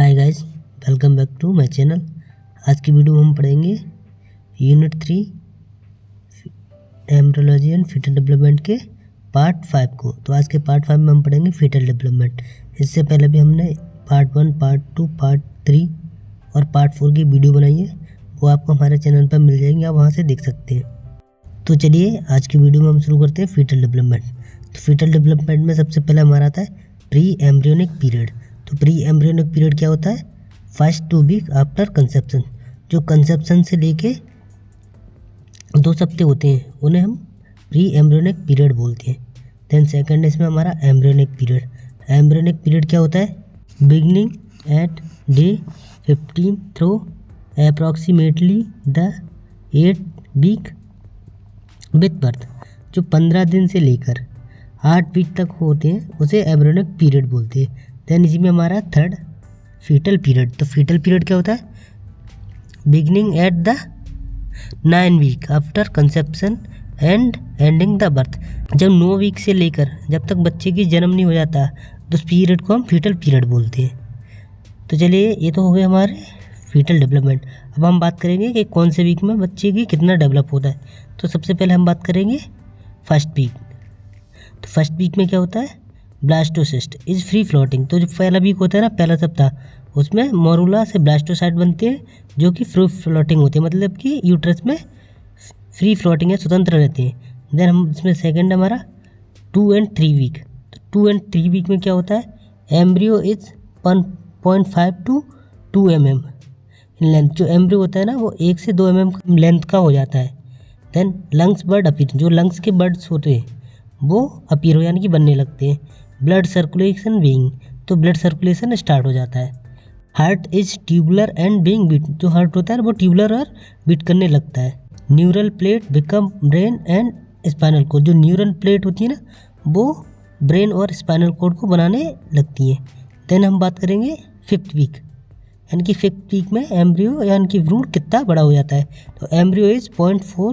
Hi guys, welcome back to my channel. आज की video में हम पढ़ेंगे unit 3 embryology and fetal development के पार्ट 5 को। तो आज के पार्ट 5 में हम पढ़ेंगे फीटल डेवलपमेंट। इससे पहले भी हमने पार्ट 1, पार्ट 2, पार्ट 3 और पार्ट 4 की वीडियो बनाई है, वो आपको हमारे चैनल पर मिल जाएंगे, आप वहाँ से देख सकते हैं। तो चलिए आज की वीडियो में हम शुरू करते हैं फीटल डेवलपमेंट। तो फीटल डेवलपमेंट में सबसे पहले हमारा आता है प्री एम्ब्रियोनिक पीरियड। तो प्री एम्ब्रियोनिक पीरियड क्या होता है? First 2 week after conception. जो कंसेप्शन से लेके 2 हफ्ते होते हैं उन्हें हम प्री एम्ब्रियोनिक पीरियड बोलते हैं। देन सेकंड इसमें हमारा एम्ब्रियोनिक पीरियड। एम्ब्रियोनिक पीरियड क्या होता है? Beginning at day 15 through approximately the 8 week with birth. जो 15 दिन से लेकर 8 वीक तक होते हैं उसे एम्ब्रियोनिक पीरियड बोलते हैं। देन इसी में हमारा थर्ड फीटल पीरियड। तो फीटल पीरियड क्या होता है? Beginning at the 9 week after conception and ending the birth. जब 9 वीक से लेकर जब तक बच्चे की जन्म नहीं हो जाता तो उस पीरियड को हम फीटल पीरियड बोलते हैं। तो चलिए, ये तो हो गए हमारे फीटल डेवलपमेंट। अब हम बात करेंगे कि कौन से वीक में बच्चे की कितना डेवलप होता है। तो सबसे पहले हम बात करेंगे फर्स्ट वीक। तो फर्स्ट वीक में क्या होता है? Blastocyst is free floating. तो जो पहला वीक होता है ना, पहला सप्ताह, उसमें मोरुला से ब्लास्टोसाइट बनते हैं जो कि फ्री फ्लोटिंग होते हैं, मतलब कि यूट्रस में फ्री फ्लोटिंग है, स्वतंत्र रहते हैं। देन हम इसमें सेकंड हमारा 2 and 3 वीक। तो 2 and 3 वीक में क्या होता है? Embryo is 1.5 to 2 mm in length. जो एम्ब्रियो होता है ना वो 1 से 2 mm लेंथ का हो जाता है। Then lungs bird appear. जो लंग्स के बर्ड्स होते हैं वो अपीयर हो यानी कि बनने लगते हैं। Blood circulation being. तो ब्लड सर्कुलेशन स्टार्ट हो जाता है। Heart is tubular and being beat. जो हार्ट होता है वो ट्यूबुलर और बीट करने लगता है। Neural plate become brain and spinal cord. जो न्यूरल प्लेट होती है ना वो ब्रेन और स्पाइनल कोड को बनाने लगती है। देन हम बात करेंगे 5th वीक, यानी कि 5th वीक में एम्ब्रियो यानी कि भ्रूण कितना बड़ा हो जाता है। तो embryo is 0.4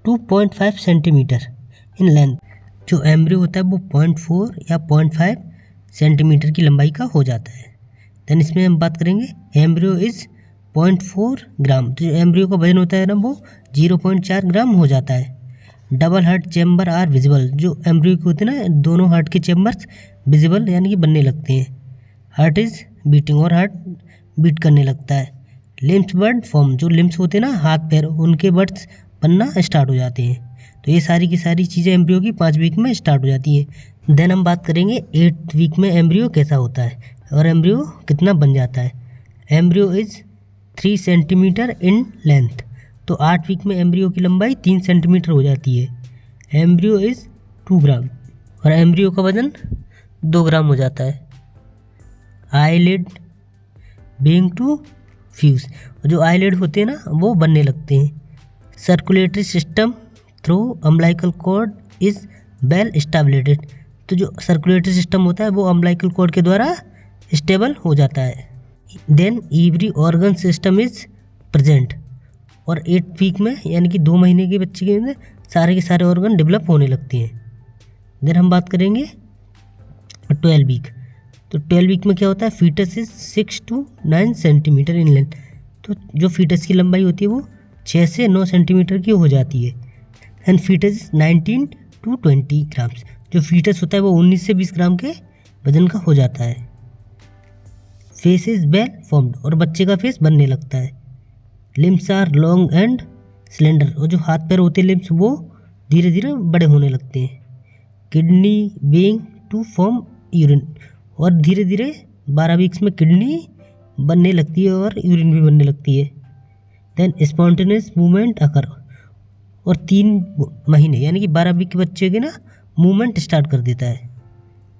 to 0.5 centimetre in length. जो एम्ब्रियो होता है वो 0.4 या 0.5 सेंटीमीटर की लंबाई का हो जाता है। देन इसमें हम बात करेंगे एम्ब्रियो इज 0.4 ग्राम। तो जो एम्ब्रियो का वजन होता है ना वो 0.4 ग्राम हो जाता है। Double heart chamber are visible. जो एम्ब्रियो के होते हैं ना, दोनों हार्ट के चैम्बर्स विजिबल यानी कि बनने लगते हैं। हार्ट इज बीटिंग और हार्ट बीट करने लगता है। Limbs bird form. जो लिम्स होते हैं ना, हाथ पैर, उनके बर्ड्स बनना स्टार्ट हो जाते हैं। तो ये सारी की सारी चीज़ें एम्ब्रियो की 5 वीक में स्टार्ट हो जाती हैं। देन हम बात करेंगे 8th वीक में एम्ब्रियो कैसा होता है और एम्ब्रियो कितना बन जाता है। Embryo is 3 centimetre in length. तो 8 वीक में एम्ब्रियो की लंबाई 3 सेंटीमीटर हो जाती है। एम्ब्रियो इज 2 ग्राम और एम्ब्रियो का वजन 2 ग्राम हो जाता है। Eyelid being to fuse. और जो आईलिड होते हैं ना वो बनने लगते हैं। Circulatory system through umbilical cord is well established. तो जो सर्कुलेटरी सिस्टम होता है वो अम्बिलिकल कॉर्ड के द्वारा स्टेबल हो जाता है। Then every organ system is present. और 8th वीक में यानी कि 2 महीने के बच्चे के अंदर सारे के सारे ऑर्गन डेवलप होने लगते हैं। देन हम बात करेंगे 12 वीक। तो 12 वीक में क्या होता है? Fetus is 6 to 9 centimetre in length. तो जो फीटस की लंबाई होती है वो 6 से 9 सेंटीमीटर की हो जाती है। And fetus 19 to 20 grams. जो फीटस होता है वो 19 से 20 ग्राम के वजन का हो जाता है। Face is well formed. और बच्चे का फेस बनने लगता है। Limbs are long and slender. और जो हाथ पैर होते हैं लिम्स वो धीरे धीरे बड़े होने लगते हैं। Kidney being to form urine. और धीरे धीरे 12 वीक्स में किडनी बनने लगती है और यूरिन भी बनने लगती है। देन स्पॉन्टेनियस मूवमेंट अकर। और 3 महीने यानी कि 12 वीक के बच्चे के ना मूवमेंट स्टार्ट कर देता है।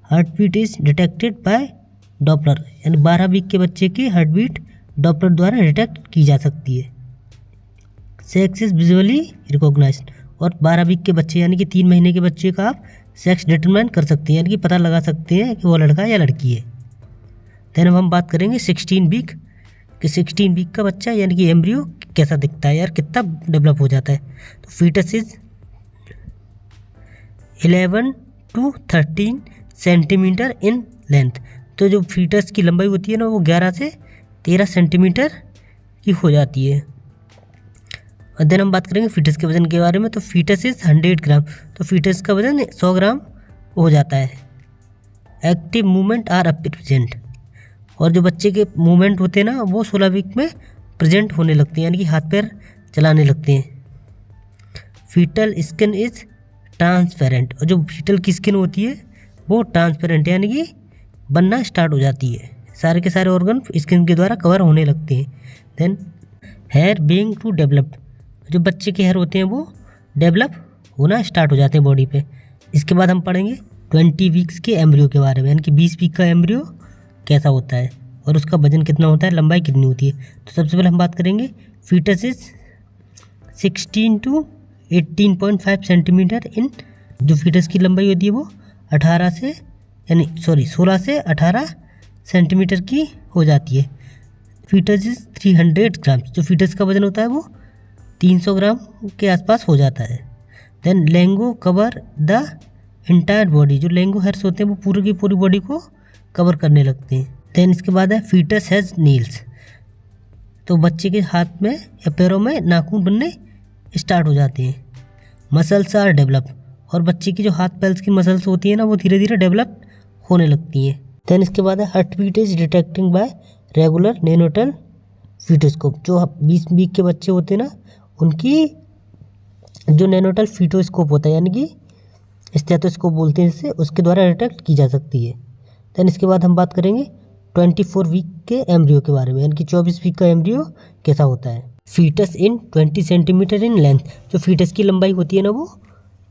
Heart beat is detected by Doppler. यानी 12 वीक के बच्चे की हार्ट बीट डॉपलर द्वारा डिटेक्ट की जा सकती है। Sex is visually recognised. और 12 वीक के बच्चे यानी कि 3 महीने के बच्चे का आप सेक्स डिटरमाइन कर सकते हैं, यानी कि पता लगा सकते हैं कि वो लड़का या लड़की है। देन हम बात करेंगे 16 वीक कि 16 वीक का बच्चा यानी कि एम्ब्रियो कैसा दिखता है यार, कितना डेवलप हो जाता है। तो fetus is 11 to 13 centimetre in length. तो जो फीटस की लंबाई होती है ना वो 11 से 13 सेंटीमीटर की हो जाती है। और देन हम बात करेंगे फीटस के वजन के बारे में। तो फीटस इज़ 100 ग्राम, तो फीटस का वजन 100 ग्राम हो जाता है। एक्टिव मूवमेंट आर प्रेजेंट, और जो बच्चे के मूवमेंट होते हैं ना वो 16 वीक में प्रेजेंट होने लगते हैं, यानी कि हाथ पैर चलाने लगते हैं। फीटल स्किन इज़ ट्रांसपेरेंट, और जो फीटल की स्किन होती है वो ट्रांसपेरेंट यानी कि बनना स्टार्ट हो जाती है, सारे के सारे ऑर्गन स्किन के द्वारा कवर होने लगते हैं। Then hair being to develop, जो बच्चे के हेयर होते हैं वो डेवलप होना स्टार्ट हो जाते हैं बॉडी पे। इसके बाद हम पढ़ेंगे 20 वीक्स के एम्ब्रियो के बारे में, यानी कि 20 वीक का एम्ब्रियो कैसा होता है और उसका वजन कितना होता है, लंबाई कितनी होती है। तो सबसे पहले हम बात करेंगे fetus is 16 to 18.5 centimetre in, जो फीटस की लंबाई होती है वो 16 से 18 सेंटीमीटर की हो जाती है। फीटस इज 300 ग्राम, जो फीटस का वजन होता है वो 300 ग्राम के आसपास हो जाता है। Then lanugo cover the entire body, जो लेंगो हेयर्स होते हैं वो पूरी की पूरी बॉडी को कवर करने लगते हैं। देन इसके बाद है फीटस हैज़ नील्स, तो बच्चे के हाथ में या पैरों में नाखून बनने स्टार्ट हो जाते हैं। मसल्स आर डेवलप, और बच्चे की जो हाथ पैर की मसल्स होती है ना वो धीरे धीरे डेवलप होने लगती हैं। देन इसके बाद है heart beat is detecting by regular नेनोटल फीटोस्कोप, जो 20 वीक के बच्चे होते हैं ना उनकी जो नेनोटल फीटोस्कोप होता है, यानी कि स्टेथोस्कोप बोलते हैं जिससे, उसके द्वारा डिटेक्ट की जा सकती है। देन इसके बाद हम बात करेंगे 24 वीक के एम्ब्रियो के बारे में, यानी कि 24 वीक का एम्ब्रियो कैसा होता है। Fetus in 20 centimetre in length, जो फीटस की लंबाई होती है ना वो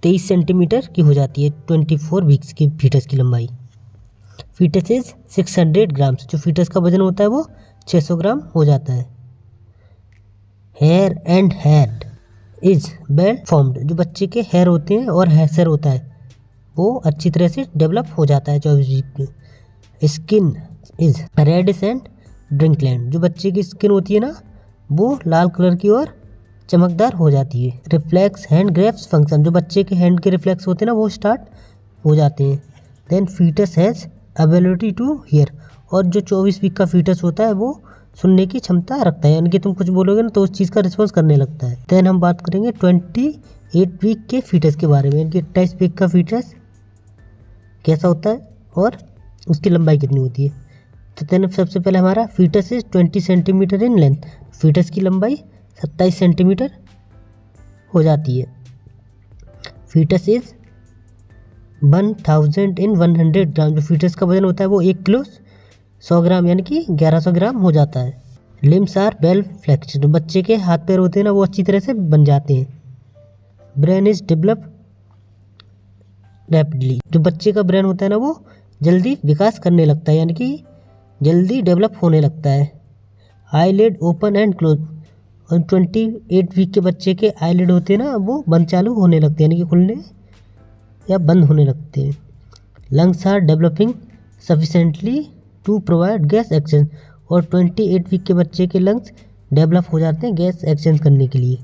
23 सेंटीमीटर की हो जाती है 24 वीक्स की फीटस की लंबाई। फीटस इज 600 ग्राम्स, जो फीटस का वजन होता है वो 600 ग्राम हो जाता है। Hair and head is well formed, जो बच्चे के हेयर होते हैं और हेयर होता है वो अच्छी तरह से डेवलप हो जाता है 24 वीक में। स्किन इज रेडिश एंड ड्रिंकलैंड, जो बच्चे की स्किन होती है ना वो लाल कलर की और चमकदार हो जाती है। रिफ्लेक्स हैंड ग्रैप्स फंक्शन, जो बच्चे के हैंड के रिफ्लेक्स होते हैं ना वो स्टार्ट हो जाते हैं। Then fetus has ability to hear, और जो 24 वीक का फीटस होता है वो सुनने की क्षमता रखता है, यानी कि तुम कुछ बोलोगे ना तो उस चीज़ का रिस्पॉन्स करने लगता है। देन हम बात करेंगे 28 वीक के फीटस के बारे में, यानी कि 28 वीक का फीटस कैसा होता है और उसकी लंबाई कितनी होती है। तो देन सबसे पहले हमारा fetus is 20 centimetre in length, fetus की लंबाई 27 सेंटीमीटर हो जाती है। फीटस इज 1000 इन 100 ग्राम, जो फीटस का वजन होता है वो 1 किलो 100 ग्राम यानी कि 1100 ग्राम हो जाता है। लिम्स आर वेल फ्लेक्स्ड, जो बच्चे के हाथ पैर होते हैं ना वो अच्छी तरह से बन जाते हैं। ब्रेन इज डेवलप रैपिडली, जो बच्चे का ब्रेन होता है ना वो जल्दी विकास करने लगता है, यानी कि जल्दी डेवलप होने लगता है। आईलिड ओपन एंड क्लोज, और 28 वीक के बच्चे के आईलिड होते हैं ना वो बंद चालू होने लगते हैं, यानी कि खुलने या बंद होने लगते हैं। Lungs are developing sufficiently to provide gas exchange, और 28 वीक के बच्चे के लंग्स डेवलप हो जाते हैं गैस एक्सचेंज करने के लिए।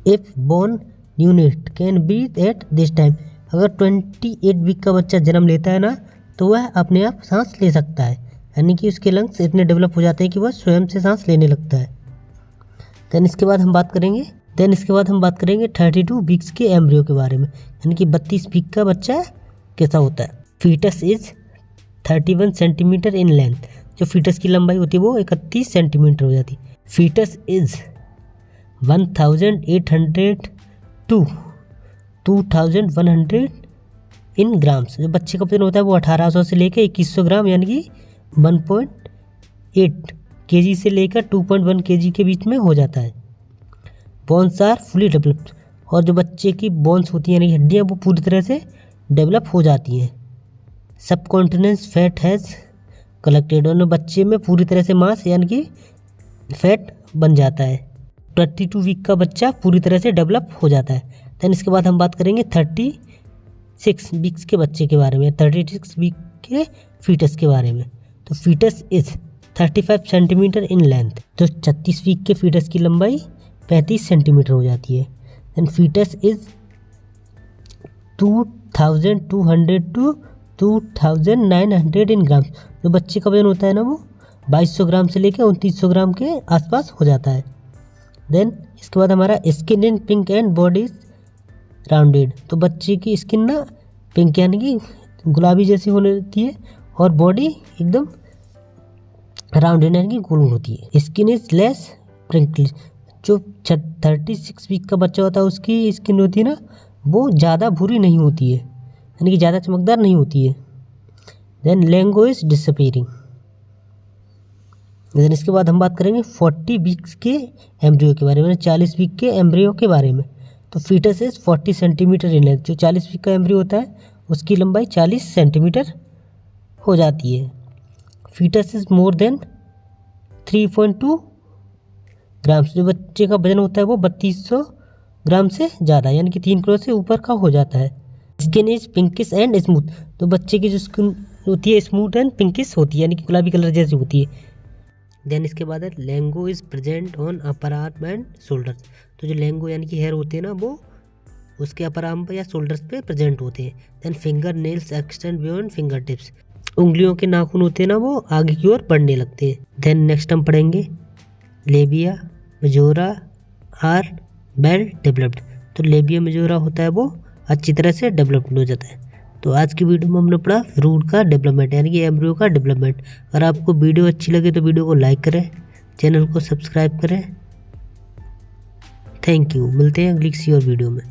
If born unit can breathe at this time, अगर 28 वीक का बच्चा जन्म लेता है ना तो वह अपने आप सांस ले सकता है, यानी कि उसके लंग्स इतने डेवलप हो जाते हैं कि वह स्वयं से सांस लेने लगता है। देन इसके बाद हम बात करेंगे 32 वीक्स के एम्ब्रियो के बारे में, यानी कि 32 वीक का बच्चा कैसा होता है। Fetus is 31 centimetre in length, जो फीटस की लंबाई होती है वो 31 सेंटीमीटर हो जाती है। Fetus is 1800 to 2100 in grams, जो बच्चे का वजन होता है वो 1800 से लेकर 2100 ग्राम यानी कि 1.8 kg से लेकर 2.1 kg के बीच में हो जाता है। बोन्स आर फुली डेवलप्ड, और जो बच्चे की बोन्स होती हैं यानी हड्डियाँ वो पूरी तरह से डेवलप हो जाती हैं। सबकॉन्टिनेंस फैट हैज़ कलेक्टेड, और बच्चे में पूरी तरह से मांस यानी कि फैट बन जाता है। 32 वीक का बच्चा पूरी तरह से डेवलप हो जाता है। देन इसके बाद हम बात करेंगे 36 वीक्स के बच्चे के बारे में, 36 वीक के फीटस के बारे में। तो fetus is 35 centimetre in length, तो 36 वीक के फीटस की लंबाई 35 सेंटीमीटर हो जाती है। And fetus is 2200 to 2900 in grams, जो बच्चे का वजन होता है ना वो 2200 ग्राम से लेकर 2900 ग्राम के आसपास हो जाता है। देन इसके बाद हमारा skin in pink and body rounded. तो बच्चे की स्किन ना पिंक यानी कि गुलाबी जैसी होती है और बॉडी एकदम राउंडेड यानी कि गोल होती है। Skin is less wrinkle. जो 36 वीक का बच्चा होता है उसकी स्किन होती है ना वो ज़्यादा भूरी नहीं होती है यानी कि ज़्यादा चमकदार नहीं होती है। Then lanugo is disappearing. Then इसके बाद हम बात करेंगे 40 वीक्स के एम्ब्रियो के बारे में, 40 वीक के एम्ब्रियो के बारे में। तो fetus is 40 centimetre in length. जो 40 वीक का एम्ब्रियो होता है उसकी लंबाई 40 सेंटीमीटर हो जाती है। Fetus is more than 3.2 grams. जो बच्चे का वजन होता है वो 3200 ग्राम से ज़्यादा यानी कि 3 किलो से ऊपर का हो जाता है। Skin is pinkish and smooth. तो बच्चे की जो स्किन होती है स्मूथ एंड पिंकिश होती है यानी कि गुलाबी कलर जैसी होती है। देन इसके बाद है lanugo is present on upper arm and shoulders. तो जो लेंगो यानी कि हेयर होते हैं ना वो उसके अपर आर्म पर या शोल्डर्स पे प्रेजेंट होते हैं। Then finger nails extend beyond finger tips. उंगलियों के नाखून होते हैं ना वो आगे की ओर बढ़ने लगते हैं। देन नेक्स्ट हम पढ़ेंगे labia majora are well developed. तो लेबिया मेजोरा होता है वो अच्छी तरह से डेवलप्ड हो जाता है। तो आज की वीडियो में हमने पढ़ा रूट का डेवलपमेंट यानी कि एम्ब्रियो का डेवलपमेंट। अगर आपको वीडियो अच्छी लगे तो वीडियो को लाइक करें, चैनल को सब्सक्राइब करें। Thank you. मिलते हैं अगली किसी और वीडियो में।